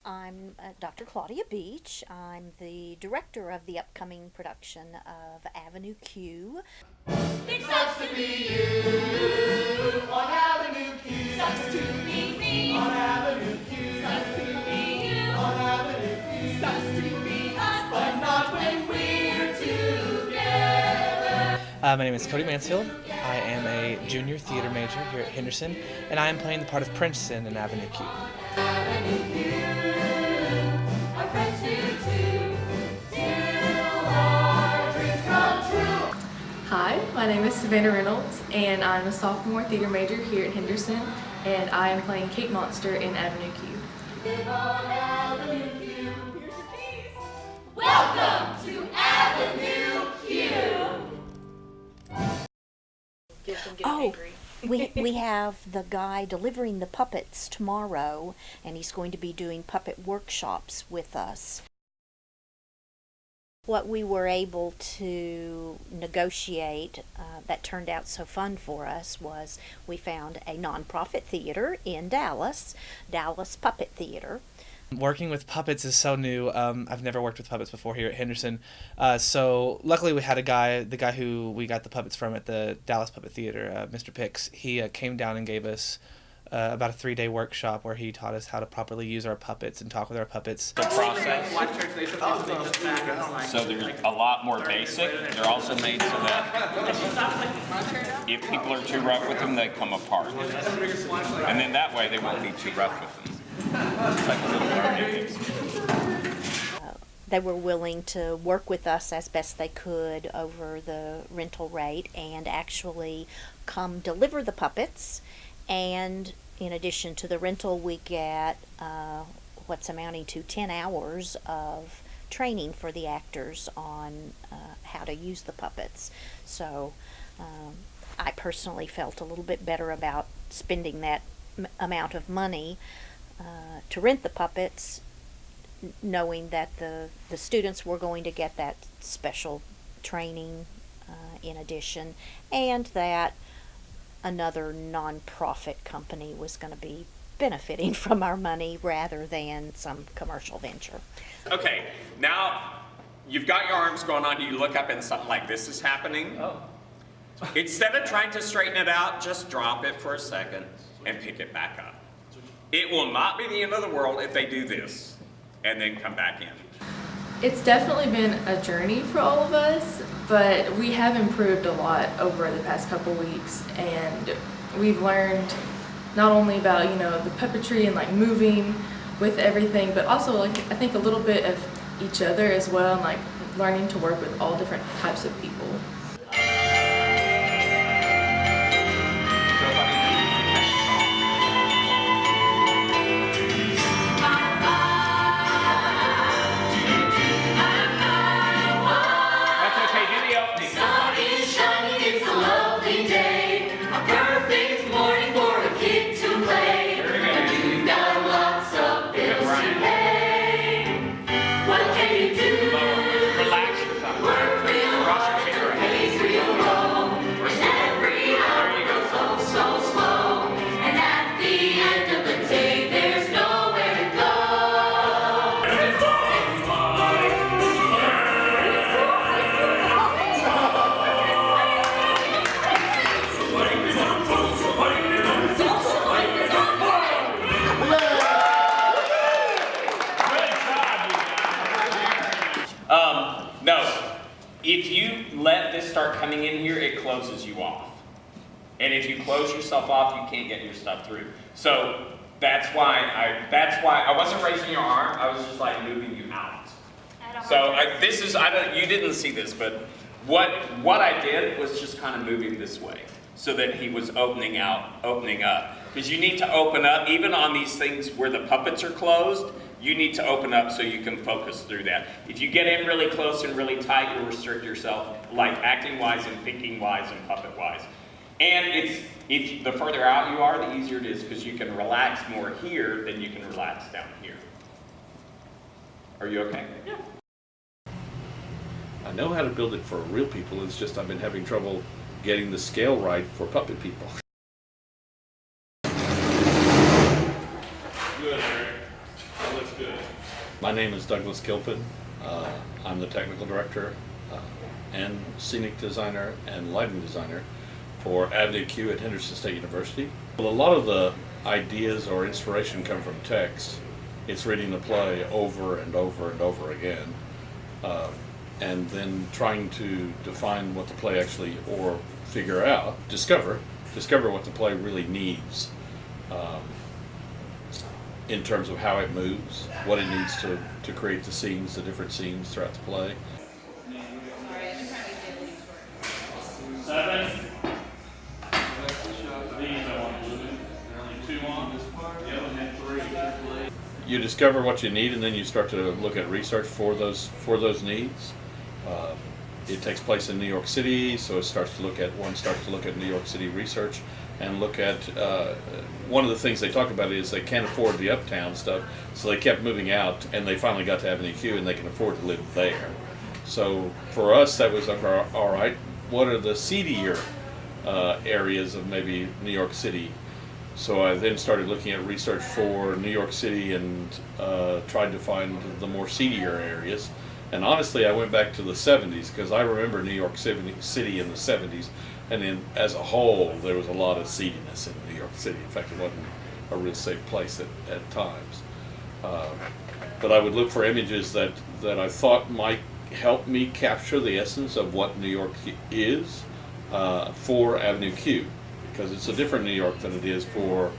I'm Dr. Claudia Beach. I'm the director of the upcoming production of Avenue Q. It sucks to be you on Avenue Q. Sucks to be me on Avenue Q. Sucks to be you on Avenue Q. Sucks to be us, but not when we're together. My name is Cody Mansfield. I am a junior theater major here at Henderson, and I am playing the part of Princeton in Avenue Q. Avenue Q, our friends here too, till our dreams come true. Hi, my name is Savannah Reynolds, and I'm a sophomore theater major here at Henderson, and I am playing Kate Monster in Avenue Q. On Avenue Q, here's your keys. Welcome to Avenue Q. We have the guy delivering the puppets tomorrow, and he's going to be doing puppet workshops with us. What we were able to negotiate that turned out so fun for us was we found a nonprofit theater in Dallas Puppet Theater. Working with puppets is so new. I've never worked with puppets before here at Henderson. So luckily we had the guy who we got the puppets from at the Dallas Puppet Theater, Mr. Pix. He came down and gave us about a 3-day workshop where he taught us how to properly use our puppets and talk with our puppets. The process. So they're a lot more basic. They're also made so that if people are too rough with them, they come apart. And then that way they won't be too rough with them. It's like a little learning experience. They were willing to work with us as best they could over the rental rate and actually come deliver the puppets. And in addition to the rental, we get what's amounting to 10 hours of training for the actors on how to use the puppets. So I personally felt a little bit better about spending that amount of money to rent the puppets, knowing that the students were going to get that special training in addition, and that another non-profit company was going to be benefiting from our money rather than some commercial venture. Okay, now you've got your arms going on. You look up and something like this is happening. Oh. Instead of trying to straighten it out, just drop it for a second and pick it back up. It will not be the end of the world if they do this and then come back in. It's definitely been a journey for all of us, but we have improved a lot over the past couple weeks, and we've learned not only about, the puppetry and like moving with everything, but also like I think a little bit of each other as well, and like learning to work with all different types of people. No, if you let this start coming in here, it closes you off. And if you close yourself off, you can't get your stuff through. So that's why I wasn't raising your arm, I was just like moving you out. So you didn't see this, but what I did was just kind of moving this way so that he was opening up. Because you need to open up, even on these things where the puppets are closed, you need to open up so you can focus through that. If you get in really close and really tight, you'll restrict yourself, like acting-wise and thinking-wise and puppet-wise. And the further out you are, the easier it is, because you can relax more here than you can relax down here. Are you okay? Yeah. I know how to build it for real people. It's just I've been having trouble getting the scale right for puppet people. Good, Eric. That looks good. My name is Douglas Gilpin. I'm the technical director and scenic designer and lighting designer for AvenueQ at Henderson State University. Well, a lot of the ideas or inspiration come from text. It's reading the play over and over and over again, and then trying to define what the play actually, or figure out, discover what the play really needs in terms of how it moves, what it needs to create the scenes, the different scenes throughout the play. 7. These I want blue. There are only 2 on. Yellow and 3. You discover what you need, and then you start to look at research for those needs. It takes place in New York City, so one starts to look at New York City research and look at one of the things they talk about is they can't afford the uptown stuff, so they kept moving out, and they finally got to AvenueQ, and they can afford to live there. So for us, that was all right. What are the seedier areas of maybe New York City? So I then started looking at research for New York City and tried to find the more seedier areas. And honestly, I went back to the 70s because I remember New York City in the 70s, and then as a whole, there was a lot of seediness in New York City. In fact, it wasn't a real safe place at times. But I would look for images that I thought might help me capture the essence of what New York is for AvenueQ, because it's a different New York than it is for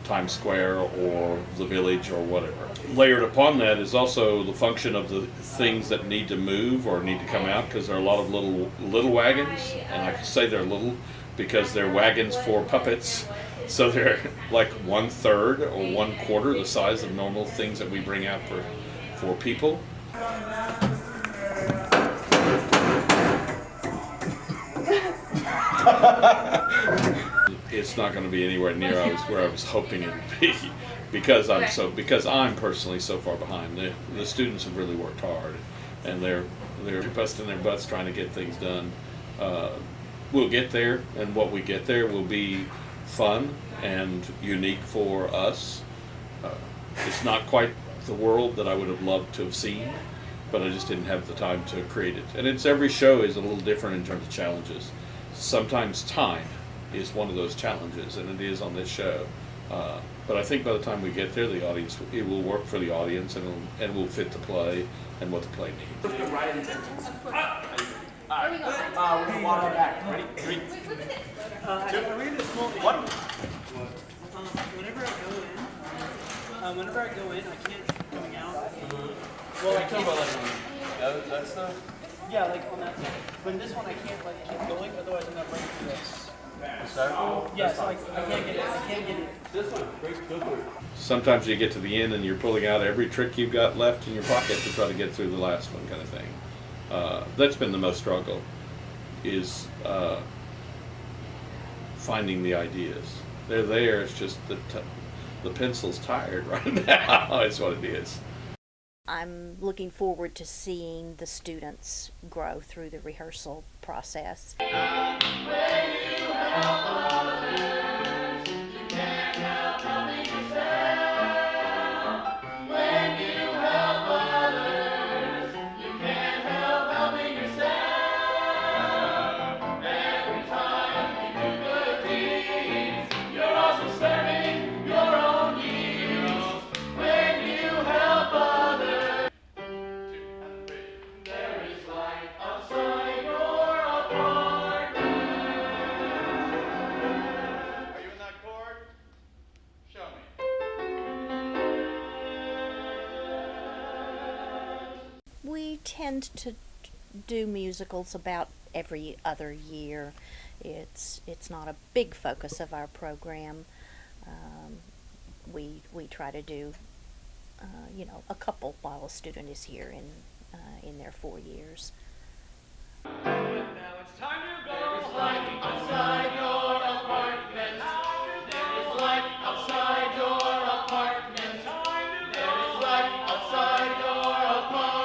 Times Square or the Village or whatever. Layered upon that is also the function of the things that need to move or need to come out, because there are a lot of little wagons, and I say they're little because they're wagons for puppets, so they're like 1/3 or 1/4 the size of normal things that we bring out for people. It's not going to be anywhere near where I was hoping it would be, because I'm personally so far behind. The students have really worked hard, and they're busting their butts trying to get things done. We'll get there, and what we get there will be fun and unique for us. It's not quite the world that I would have loved to have seen, but I just didn't have the time to create it. And every show is a little different in terms of challenges. Sometimes time is one of those challenges, and it is on this show. But I think by the time we get there, it will work for the audience, and will fit the play and what the play needs. We're gonna walk it back. Ready? 3, 2, 1. Whenever I go in, I can't keep coming out. Well, I can't. That stuff? Yeah, like on that side. But in this one, I can't like keep going, otherwise I'm gonna break through this. Circle? Yeah, so I can't get it. I can't get it. This one. Break. Sometimes you get to the end and you're pulling out every trick you've got left in your pocket to try to get through the last one, kind of thing. That's been the most struggle, is finding the ideas. They're there, it's just the pencil's tired right now. That's what it is. I'm looking forward to seeing the students grow through the rehearsal process. We tend to do musicals about every other year. It's not a big focus of our program. We try to do a couple while a student is here in their 4 years. Now it's time to go. There is life outside your apartment. There is life outside your apartment. There is life outside your apartment.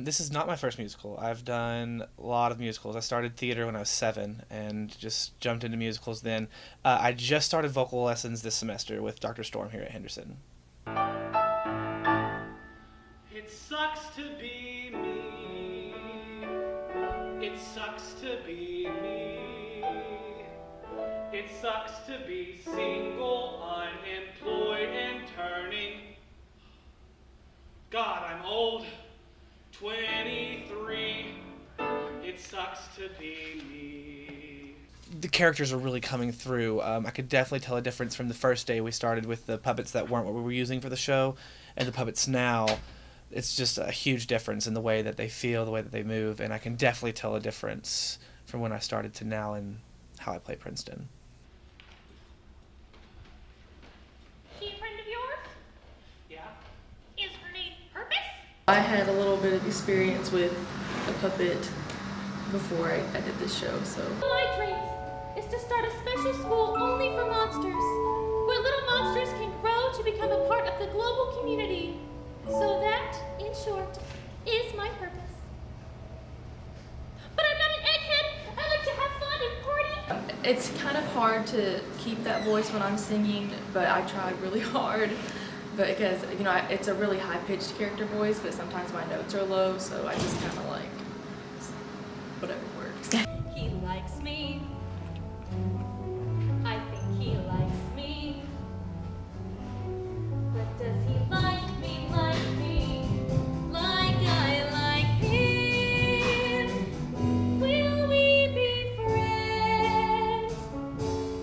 This is not my first musical. I've done a lot of musicals. I started theater when I was 7 and just jumped into musicals then. I just started vocal lessons this semester with Dr. Storm here at Henderson. It sucks to be me. It sucks to be me. It sucks to be single, unemployed, and turning. God, I'm old. 23. It sucks to be me. The characters are really coming through. I could definitely tell a difference from the first day we started with the puppets that weren't what we were using for the show and the puppets now. It's just a huge difference in the way that they feel, the way that they move, and I can definitely tell a difference from when I started to now in how I play Princeton. She a friend of yours? Yeah? Is her name Purpose? I had a little bit of experience with a puppet before I did this show, so. My dream is to start a special school only for monsters, where little monsters can grow to become a part of the global community. So that, in short, is my purpose. But I'm not an egghead. I like to have fun and party. It's kind of hard to keep that voice when I'm singing, but I tried really hard. But because, you know, it's a really high-pitched character voice, but sometimes my notes are low, so I just kind of like, whatever works. He likes me. I think he likes me. But does he like me like I like him? Will we be friends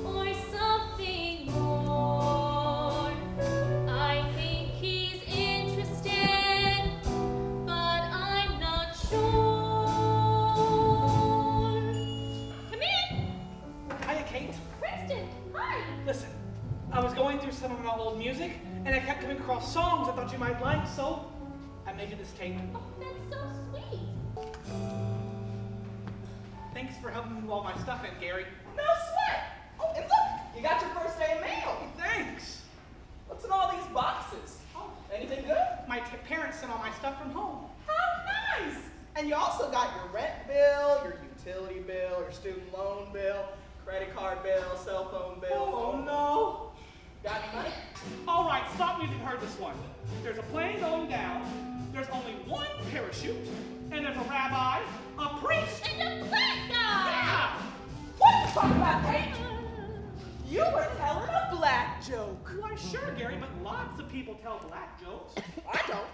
or something more? I think he's interested, but I'm not sure. Come in! Hiya, Kate. Princeton, hi! Listen, I was going through some of my old music, and I kept coming across songs I thought you might like, so I made you this tape. Oh, that's so sweet. Thanks for helping me with all my stuff in, Gary. No sweat. Oh, and look, you got your first day of mail. Thanks. What's in all these boxes? Oh, anything good? My parents sent all my stuff from home. How nice! And you also got your rent bill, your utility bill, your student loan bill, credit card bill, cell phone bill. Oh, phone- no. Got any money? All right, stop me if you've heard this one. There's a plane going down, there's only one parachute, and there's a rabbi, a priest, And a black guy! yeah! What are you talking about, Kate? You were telling a black joke. Why, sure, Gary, but lots of people tell black jokes. I don't.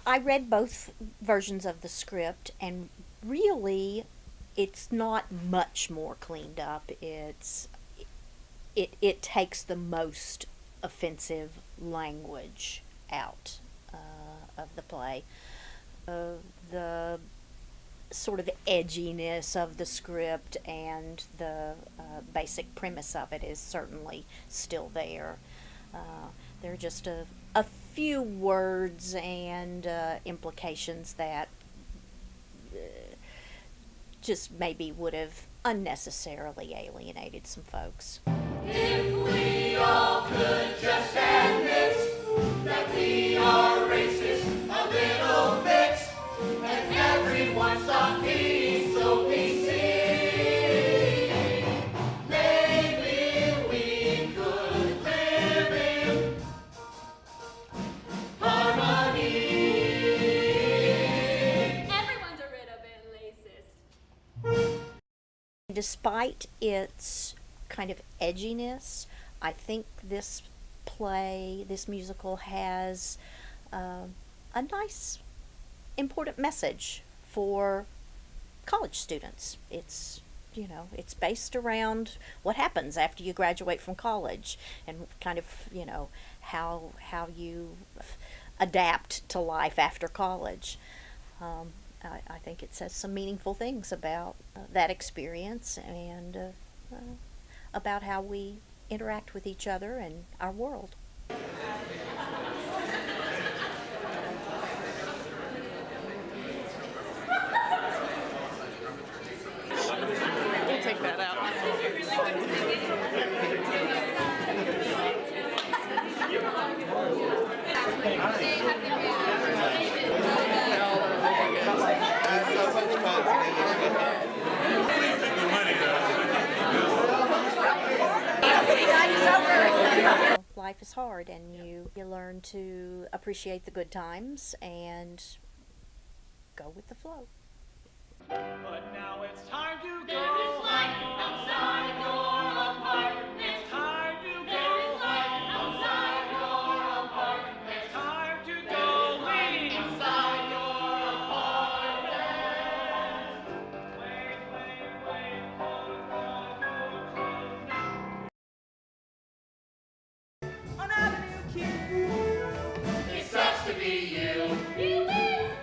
I read both versions of the script, and really, it's not much more cleaned up. It takes the most offensive language out of the play. The sort of edginess of the script and the basic premise of it is certainly still there. There are just a few words and implications that just maybe would have unnecessarily alienated some folks. If we all could just admit that we are racist a little bit, and everyone stop being so PC, maybe we could live in harmony. Everyone's a little bit racist. Despite its kind of edginess, I think this musical has a nice, important message for college students. It's based around what happens after you graduate from college and kind of, how you adapt to life after college. I think it says some meaningful things about that experience and about how we interact with each other and our world. We'll take that out. Hi. is hard, and you learn to appreciate the good times and go with the flow. But now it's time to go. There is light outside your apartment. It's time to go. There is light outside your apartment. It's time to go. Leave. Outside your apartment. Wait, close now. On Avenue Q. It sucks to be you.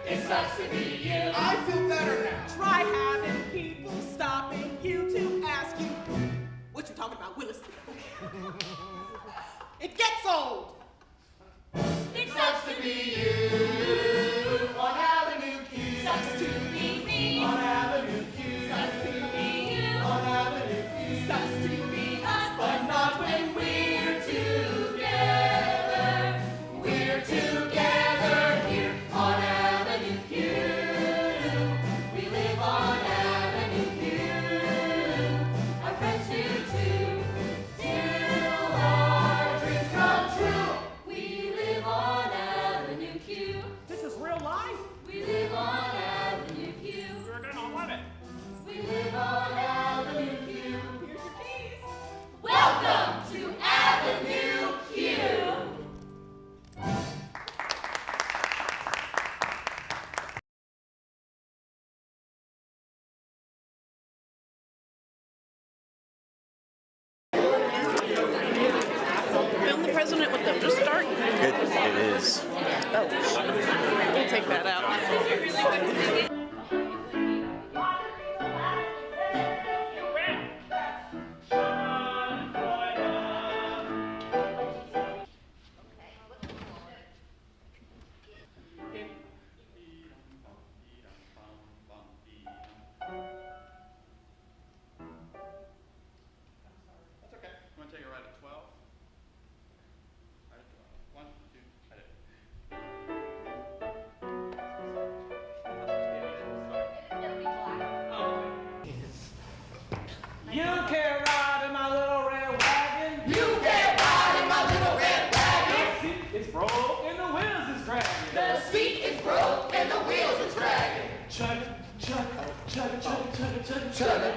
It sucks to be you. I feel better now. Try having people stopping you to ask you, what you talking about, Willis? It gets old. It sucks to be you. On Avenue Q. Sucks to be me. On Avenue Q. Sucks to be you. On Avenue Q. Sucks to be Us, But not when we're together. We're together here on Avenue Q. We live on Avenue Q. Our friends do too. Till our dreams come true. We live on Avenue Q. This is real life. We live on Avenue Q. You're gonna love it. We live on Avenue Q. Here's your keys. Welcome to Avenue Q. Film the president with them. Just start. It is. Oh, we'll take that out. That's okay. I'm gonna take it right at 12. Right at 12. 1, 2, hit it. You can't ride in my little red wagon. You can't ride in my little red wagon. The seat is broke and the wheels is dragging. The seat is broke and the wheels is dragging. Chug it, chug it, chug it, chug it, chug it, chug it, Chug it,